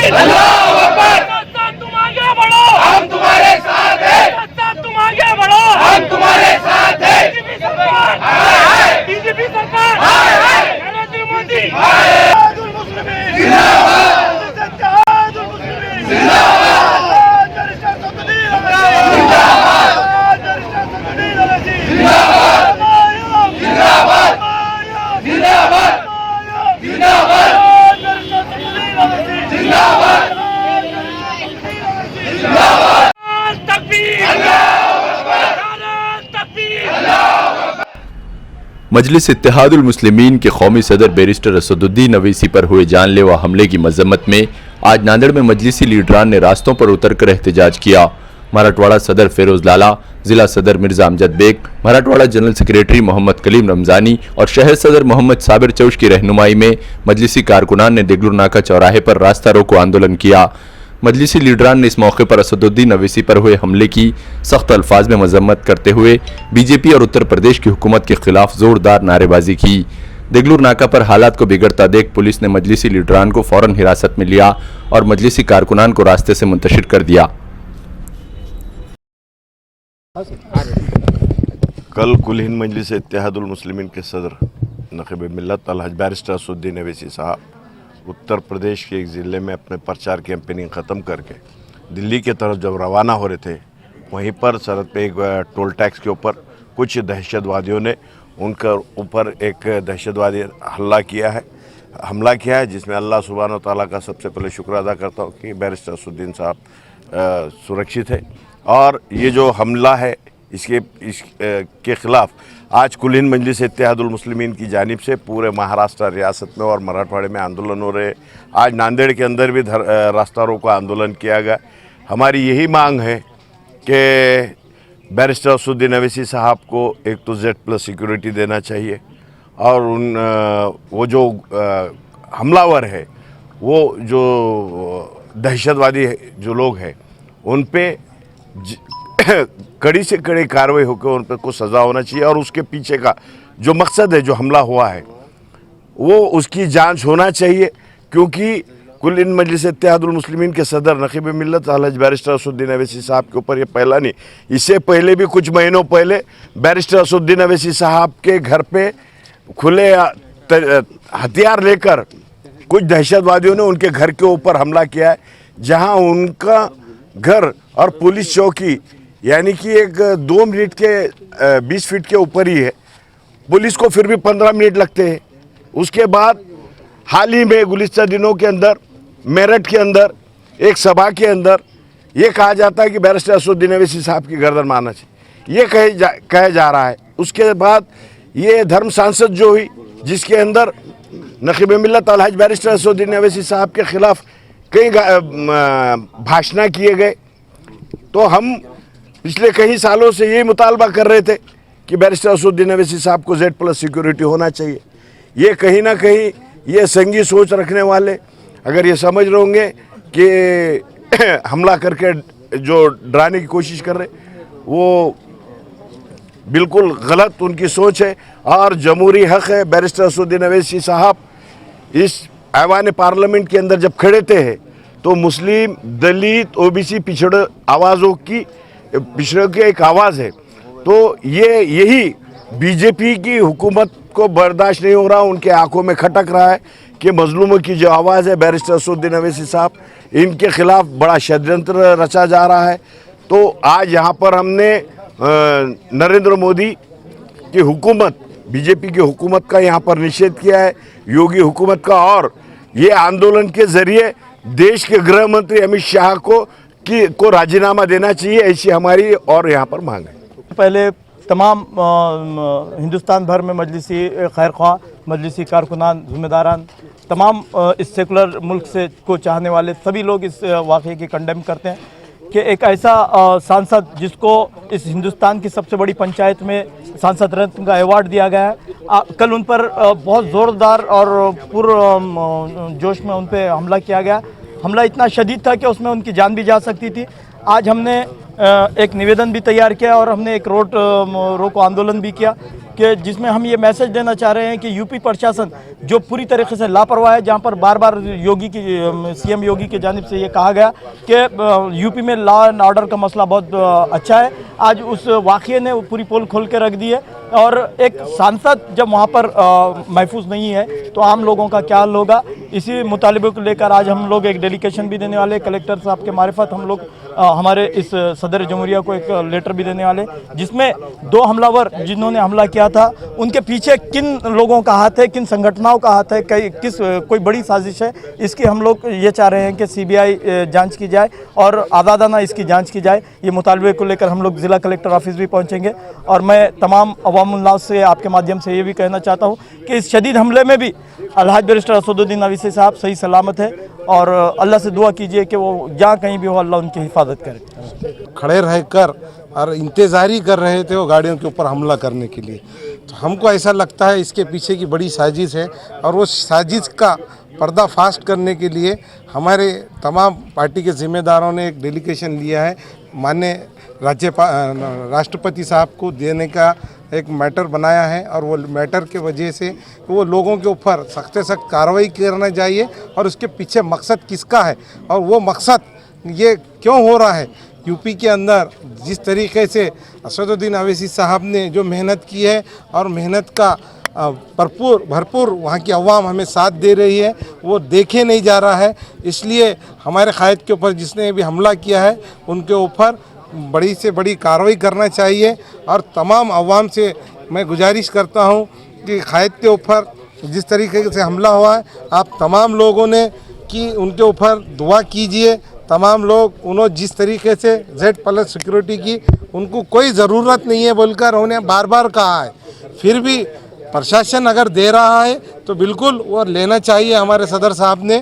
तकबीर, अल्लाहू अकबर। तुम आगे बढ़ो, हम तुम्हारे साथ हैं। तुम आगे बढ़ो, हम तुम्हारे साथ हैं। बीजेपी सरकार, बीजेपी सरकार, नरेंद्र मोदी मजलिस इत्तेहादुल मुस्लिमीन के कौमी सदर बैरिस्टर असदुद्दीन अवैसी पर हुए जानलेवा हमले की मजम्मत में आज नांदेड़ में मजलिसी लीडरान ने रास्तों पर उतरकर एहतजाज किया। मराठवाड़ा सदर फेरोज लाला, जिला सदर मिर्जा अमजद बेग, मराठवाड़ा जनरल सेक्रेटरी मोहम्मद कलीम रमजानी और शहर सदर मोहम्मद साबिर चौश की रहनुमाई में मजलिसी कारकुनान ने देगलुर नाका चौराहे पर रास्ता रोको आंदोलन किया। मजलिसी लीडरान ने इस मौके पर असदुद्दीन अवैसी पर हुए हमले की सख्त अल्फाज में मजम्मत करते हुए बीजेपी और उत्तर प्रदेश की हुकूमत के खिलाफ जोरदार नारेबाजी की। देगलुर नाका पर हालात को बिगड़ता देख पुलिस ने मजलिसी लीडरान को फौरन हिरासत में लिया और मजलिसी कारकुनान को रास्ते से मुंतशिर कर दिया। कल कुल हिंद मजलिस इत्तेहादुल मुस्लिमीन के सदर नक़ीब मिल्लत अलहज बैरिस्टर असदुद्दीन अवैसी साहब उत्तर प्रदेश के एक ज़िले में अपने प्रचार कैंपेनिंग ख़त्म करके दिल्ली की तरफ जब रवाना हो रहे थे, वहीं पर सरहद पे एक टोल टैक्स के ऊपर कुछ दहशतवादियों ने उनके ऊपर एक दहशतवादी हमला किया है, जिसमें अल्लाह सुब्हानहू तआला का सबसे पहले शुक्र अदा करता हूँ कि बैरिस्टर असदुद्दीन साहब सुरक्षित है। और ये जो हमला है इसके ख़िलाफ़ आज कुल हिंद मजलिस इत्तेहादुल मुस्लिमीन की जानिब से पूरे महाराष्ट्र रियासत में और मराठवाड़े में आंदोलन हो रहे हैं। आज नांदेड़ के अंदर भी रास्ता रोको आंदोलन किया गया। हमारी यही मांग है कि बैरिस्टर असदुद्दीन अवैसी साहब को एक तो Z+ सिक्योरिटी देना चाहिए और वो जो हमलावर है, वो जो दहशतवादी जो लोग हैं, उन पे कड़ी से कड़ी कार्रवाई होकर उन पर कुछ सज़ा होना चाहिए और उसके पीछे का जो मकसद है, जो हमला हुआ है, वो उसकी जांच होना चाहिए। क्योंकि कुल हिंद मजलिस इत्तेहादुल मुस्लिमीन के सदर नक़ीब मिल्लत अलहज बैरिस्टर असदुद्दीन अवैसी साहब के ऊपर ये पहला नहीं, इससे पहले भी कुछ महीनों पहले बैरिस्टर असदुद्दीन अवैसी साहब के घर पे खुले हथियार लेकर कुछ दहशतवादियों ने उनके घर के ऊपर हमला किया है, जहां उनका घर और पुलिस चौकी यानी कि एक 2 मिनट के 20 फीट के ऊपर ही है। पुलिस को फिर भी 15 मिनट लगते हैं। उसके बाद हाल ही में गुज़िश्ता दिनों के अंदर मेरठ के अंदर एक सभा के अंदर ये कहा जाता है कि बैरिस्टर असदुद्दीन अवैसी साहब की गर्दन मारना चाहिए, ये कहा जा रहा है। उसके बाद ये धर्म सांसद जो हुई, जिसके अंदर नक़ीब मिल्लत अलहज बैरिस्टर असदुद्दीन अवैसी साहब के ख़िलाफ़ कई भाषण किए गए, तो हम पिछले कई सालों से यही मुतालबा कर रहे थे कि बैरिस्टर असदुद्दीन अवैसी साहब को Z+ सिक्योरिटी होना चाहिए। ये कहीं ना कहीं ये संगी सोच रखने वाले अगर ये समझ रहे होंगे कि हमला करके जो डराने की कोशिश कर रहे, वो बिल्कुल गलत उनकी सोच है और जमहूरी हक़ है। बैरिस्टर असदुद्दीन अवैसी साहब इस ऐवान पार्लियामेंट के अंदर जब खड़े थे तो मुस्लिम, दलित, OBC पिछड़े आवाज़ों की पिछड़ों की एक आवाज़ है। तो यही बीजेपी की हुकूमत को बर्दाश्त नहीं हो रहा, उनके आंखों में खटक रहा है कि मजलूमों की जो आवाज़ है बैरिस्टर असदुद्दीन अवैसी साहब, इनके ख़िलाफ़ बड़ा षड्यंत्र रचा जा रहा है। तो आज यहाँ पर हमने नरेंद्र मोदी की हुकूमत, बीजेपी की हुकूमत का यहाँ पर निषेध किया है, योगी हुकूमत का, और ये आंदोलन के ज़रिए देश के गृह मंत्री अमित शाह को राजीनामा देना चाहिए, ऐसी हमारी और यहाँ पर मांग है। पहले तमाम हिंदुस्तान भर में मजलिसी खैरख्वाह, मजलिसी कारकुनान, ज़िम्मेदारान, तमाम इस सेकुलर मुल्क से को चाहने वाले सभी लोग इस वाक़े की कंडेम करते हैं कि एक ऐसा सांसद जिसको इस हिंदुस्तान की सबसे बड़ी पंचायत में सांसद रत्न का अवार्ड दिया गया है, कल उन पर बहुत ज़ोरदार और पूर्ण जोश में उन पर हमला किया गया। हमला इतना शदीद था कि उसमें उनकी जान भी जा सकती थी। आज हमने एक निवेदन भी तैयार किया और हमने एक रोको आंदोलन भी किया कि जिसमें हम ये मैसेज देना चाह रहे हैं कि यूपी प्रशासन जो पूरी तरीके से लापरवाह है, जहाँ पर बार बार योगी की सीएम योगी की जानिब से ये कहा गया कि यूपी में लॉ एंड ऑर्डर का मसला बहुत अच्छा है, आज उस वाक़ये ने पूरी पोल खोल के रख दी है। और एक सांसद जब वहाँ पर महफूज नहीं है तो आम लोगों का क्या हाल होगा। इसी मुतालिबे को लेकर आज हम लोग एक डेलीगेशन भी देने वाले, कलेक्टर साहब के मारिफत हम लोग हमारे इस सदर जमहूरिया को एक लेटर भी देने वाले, जिसमें 2 हमलावर जिन्होंने हमला किया था उनके पीछे किन लोगों का हाथ है, किन संगठनों का हाथ है, कोई बड़ी साजिश है, इसकी हम लोग ये चाह रहे हैं कि सीबीआई जांच की जाए और आज़ादाना इसकी जांच की जाए। ये मुतालबे को लेकर हम लोग ज़िला कलेक्टर ऑफिस भी पहुँचेंगे। और मैं तमाम अवामुन्नास से आपके माध्यम से ये भी कहना चाहता हूँ कि इस शदीद हमले में भी अलहाज बैरिस्टर असदुद्दीन अवीसी साहब सही सलामत है और अल्लाह से दुआ कीजिए कि वो जहाँ कहीं भी हो अल्लाह उनकी हिफाजत करे। खड़े रहकर और इंतज़ारी कर रहे थे वो गाड़ियों के ऊपर हमला करने के लिए, तो हमको ऐसा लगता है इसके पीछे की बड़ी साजिश है और वो साजिश का पर्दाफाश करने के लिए हमारे तमाम पार्टी के ज़िम्मेदारों ने एक डेलीगेशन लिया है। माननीय राष्ट्रपति साहब को देने का एक मैटर बनाया है और वो मैटर के वजह से वो लोगों के ऊपर सख्त से सख्त कार्रवाई करना चाहिए और उसके पीछे मकसद किसका है और वो मकसद ये क्यों हो रहा है। यूपी के अंदर जिस तरीके से असदुद्दीन अवैसी साहब ने जो मेहनत की है और मेहनत का भरपूर वहाँ की अवाम हमें साथ दे रही है, वो देखे नहीं जा रहा है। इसलिए हमारे क़ायद के ऊपर जिसने भी हमला किया है उनके ऊपर बड़ी से बड़ी कार्रवाई करना चाहिए और तमाम अवाम से मैं गुजारिश करता हूँ कि क़ायद के ऊपर जिस तरीके से हमला हुआ है आप तमाम लोगों ने कि उनके ऊपर दुआ कीजिए। तमाम लोग उन्होंने जिस तरीके से Z+ सिक्योरिटी की उनको कोई ज़रूरत नहीं है बोलकर उन्हें बार बार कहा है, फिर भी प्रशासन अगर दे रहा है तो बिल्कुल वो लेना चाहिए हमारे सदर साहब ने।